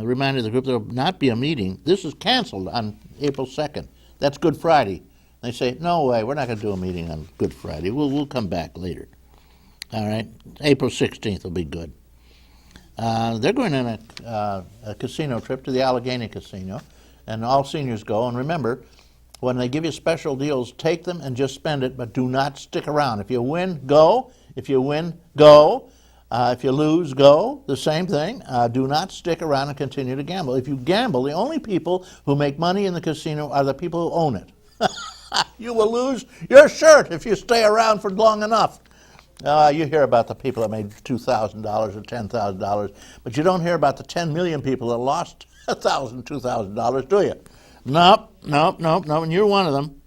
reminded the group there will not be a meeting. This is canceled on April 2nd. That's Good Friday. They say, no way, we're not going to do a meeting on Good Friday. We'll come back later. All right? April 16th will be good. They're going on a casino trip to the Allegheny Casino, and all seniors go. And remember, when they give you special deals, take them and just spend it, but do not stick around. If you win, go. If you win, go. If you lose, go. The same thing. Do not stick around and continue to gamble. If you gamble, the only people who make money in the casino are the people who own it. You will lose your shirt if you stay around for long enough. You hear about the people that made $2,000 or $10,000, but you don't hear about the 10 million people that lost $1,000, $2,000, do you? Nope, and you're one of them.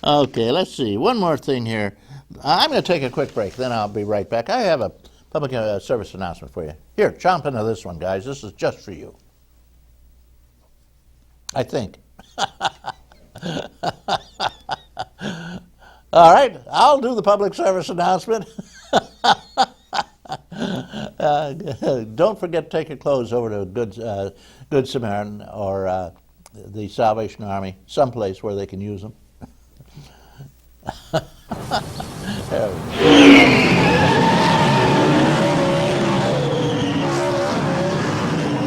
Okay, let's see. One more thing here. I'm going to take a quick break, then I'll be right back. I have a public service announcement for you. Here, jump into this one, guys. This is just for you. I think. All right, I'll do the public service announcement. Don't forget to take your clothes over to Good Samaritan or the Salvation Army, someplace where they can use them.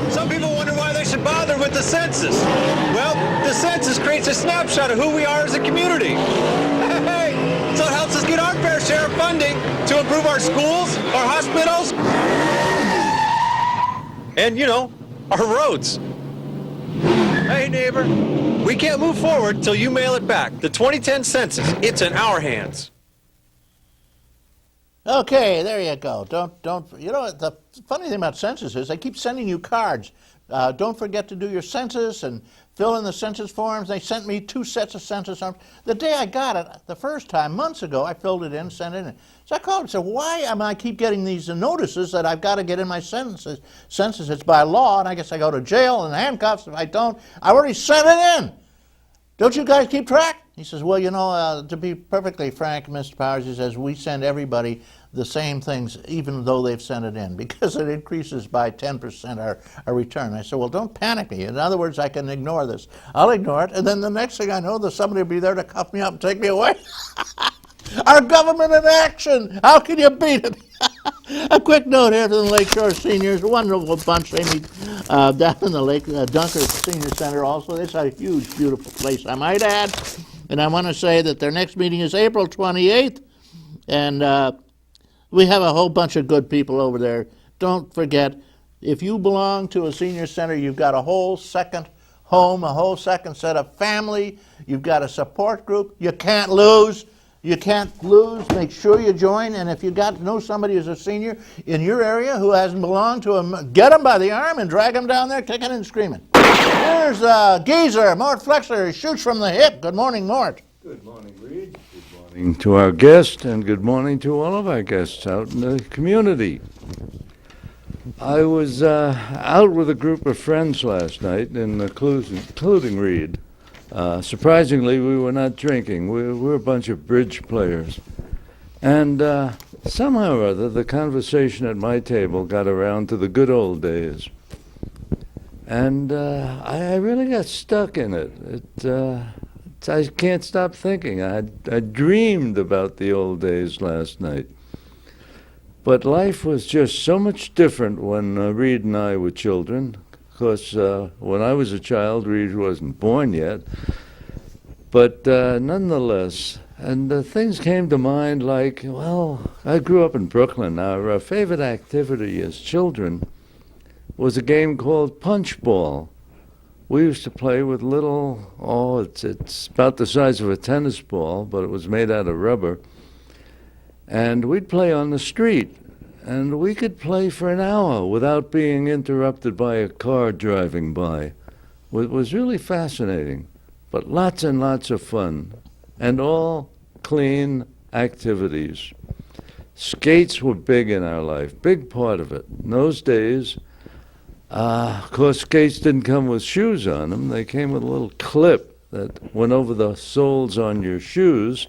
Some people wonder why they should bother with the census. Well, the census creates a snapshot of who we are as a community. Hey, so it helps us get our fair share of funding to improve our schools, our hospitals, and, our roads. Hey, neighbor, we can't move forward till you mail it back. The 2010 census, it's in our hands. Okay, there you go. Don't. You know, the funny thing about census is they keep sending you cards. Don't forget to do your census and fill in the census forms. They sent me 2 sets of census forms. The day I got it, the first time, months ago, I filled it in, sent it in. So I called and said, why am I keep getting these notices that I've got to get in my census? It's by law, and I guess I go to jail and handcuffs if I don't. I already sent it in. Don't you guys keep track? He says, well, to be perfectly frank, Mr. Powers, he says, we send everybody the same things even though they've sent it in because it increases by 10% our return. I said, well, don't panic me. In other words, I can ignore this. I'll ignore it, and then the next thing I know, somebody will be there to cuff me up and take me away. Our government in action. How can you beat it? A quick note here to the Lakeshore seniors. A wonderful bunch. They meet down in the Lake Dunkirk Senior Center also. It's a huge, beautiful place, I might add. And I want to say that their next meeting is April 28th. And we have a whole bunch of good people over there. Don't forget, if you belong to a senior center, you've got a whole second home, a whole second set of family. You've got a support group. You can't lose. You can't lose. Make sure you join. And if you know somebody who's a senior in your area who hasn't belonged to them, get them by the arm and drag them down there kicking and screaming. Here's Geezer, Mort Flexler. He shoots from the hip. Good morning, Mort. Good morning, Reed. Good morning to our guest, and good morning to all of our guests out in the community. I was out with a group of friends last night, including Reed. Surprisingly, we were not drinking. We were a bunch of bridge players. And somehow or other, the conversation at my table got around to the good old days. And I really got stuck in it. I can't stop thinking. I dreamed about the old days last night. But life was just so much different when Reed and I were children. Of course, when I was a child, Reed wasn't born yet. But nonetheless, and things came to mind like, well, I grew up in Brooklyn. Our favorite activity as children was a game called punch ball. We used to play with little, it's about the size of a tennis ball, but it was made out of rubber. And we'd play on the street. And we could play for an hour without being interrupted by a car driving by. It was really fascinating, but lots and lots of fun, and all clean activities. Skates were big in our life, big part of it. In those days, of course, skates didn't come with shoes on them. They came with a little clip that went over the soles on your shoes,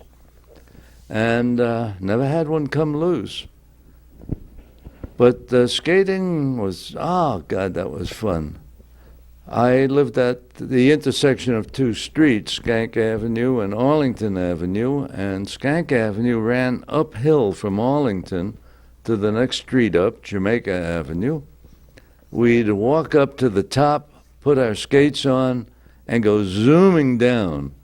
and never had one come loose. But skating was, oh God, that was fun. I lived at the intersection of two streets, Skank Avenue and Arlington Avenue, and Skank Avenue ran uphill from Arlington to the next street up, Jamaica Avenue. We'd walk up to the top, put our skates on, and go zooming down.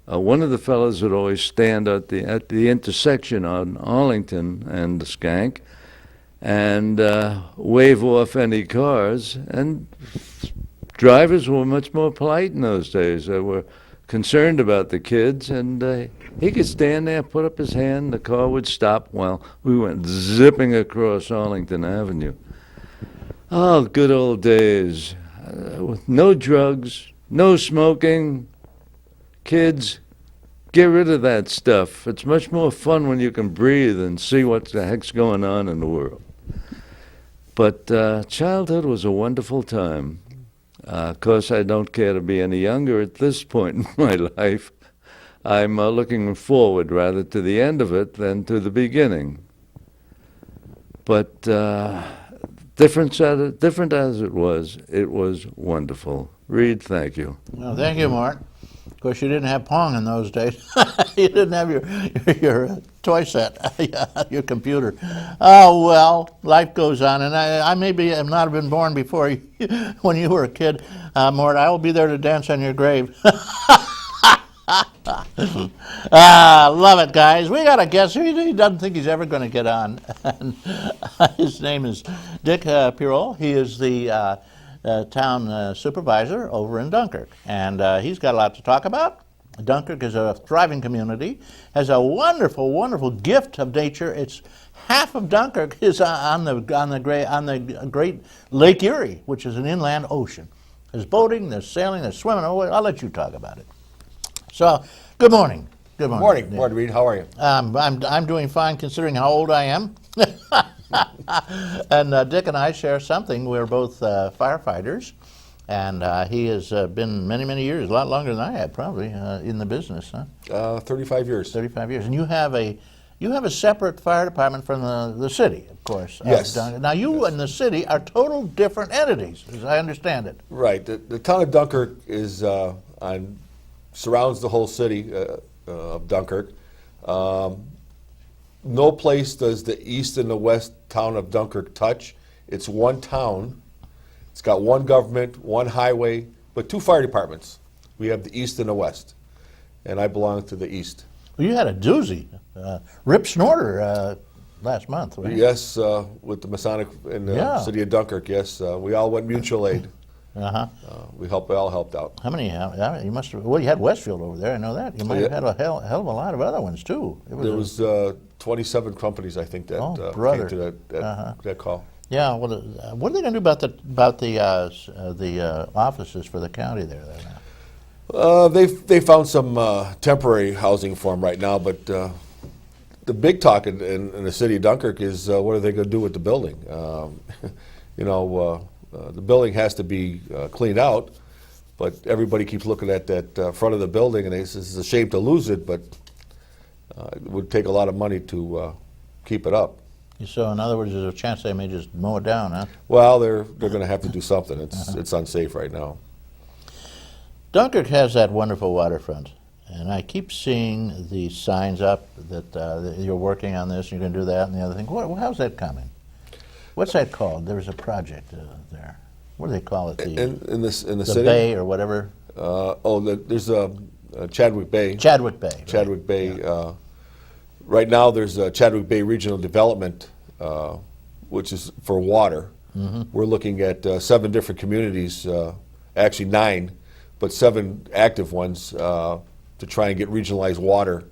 One of the fellows would always stand at the intersection on Arlington and the Skank and wave off any cars. And drivers were much more polite in those days. They were concerned about the kids, and he could stand there, put up his hand, the car would stop while we went zipping across Arlington Avenue. Oh, good old days. With no drugs, no smoking. Kids, get rid of that stuff. It's much more fun when you can breathe and see what the heck's going on in the world. But childhood was a wonderful time. Of course, I don't care to be any younger at this point in my life. I'm looking forward rather to the end of it than to the beginning. But different as it was wonderful. Reed, thank you. Well, thank you, Mort. Of course, you didn't have Pong in those days. You didn't have your toy set, your computer. Oh, well, life goes on. And I maybe have not been born before you, when you were a kid, Mort. I will be there to dance on your grave. Love it, guys. We got a guest here. He doesn't think he's ever going to get on. And, his name is Dick Purol. He is the town supervisor over in Dunkirk. And he's got a lot to talk about. Dunkirk is a thriving community, has a wonderful, wonderful gift of nature. It's half of Dunkirk is on the great Lake Erie, which is an inland ocean. There's boating, there's sailing, there's swimming. Oh, I'll let you talk about it. So, good morning. Good morning. Morning, Reed. How are you? I'm doing fine considering how old I am. And Dick and I share something. We're both firefighters, and he has been many, many years, a lot longer than I have, probably, in the business. Huh? 35 years. 35 years, and you have a separate fire department from the city, of course. Yes. Now you and the city are total different entities, as I understand it. Right. The town of Dunkirk is surrounds the whole city of Dunkirk. No place does the east and the west town of Dunkirk touch. It's one town. It's got one government, one highway, but two fire departments. We have the east and the west, and I belong to the east. Well, you had a doozy, Rip Snorter, last month, right? Yes, with the Masonic in the city of Dunkirk, yes. We all went mutual aid. Uh-huh. We all helped out. How many? You must have. Well, you had Westfield over there. I know that. You might have had a hell of a lot of other ones too. There was 27 companies, I think, that came to that call. Yeah. Well, what are they going to do about the offices for the county there? They found some temporary housing for them right now, but the big talk in the city of Dunkirk is what are they going to do with the building? The building has to be cleaned out, but everybody keeps looking at that front of the building and they say it's a shame to lose it, but it would take a lot of money to keep it up. So in other words, there's a chance they may just mow it down, huh? Well, they're going to have to do something. It's unsafe right now. Dunkirk has that wonderful waterfront, and I keep seeing the signs up that you're working on this, you're going to do that and the other thing. How's that coming? What's that called? There's a project there. What do they call it? In the city? The Bay or whatever? There's Chadwick Bay. Chadwick Bay. Chadwick Bay. Yeah. Right now there's Chadwick Bay Regional Development, which is for water. Mm-hmm. We're looking at 7 different communities, actually 9, but 7 active ones to try and get regionalized water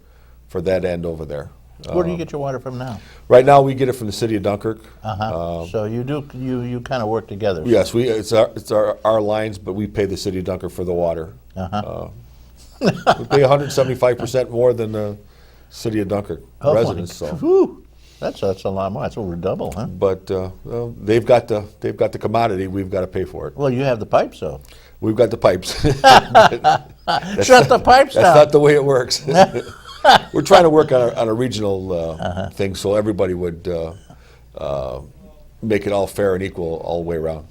for that end over there. Where do you get your water from now? Right now, we get it from the city of Dunkirk. So you kind of work together. Yes, it's our lines, but we pay the city of Dunkirk for the water. We pay 175% more than the city of Dunkirk residents. So. That's a lot more. That's over double, huh? But they've got the commodity. We've got to pay for it. Well, you have the pipes, though. We've got the pipes. Shut the pipes down. That's not the way it works. We're trying to work on a regional thing, so everybody would make it all fair and equal all the way around.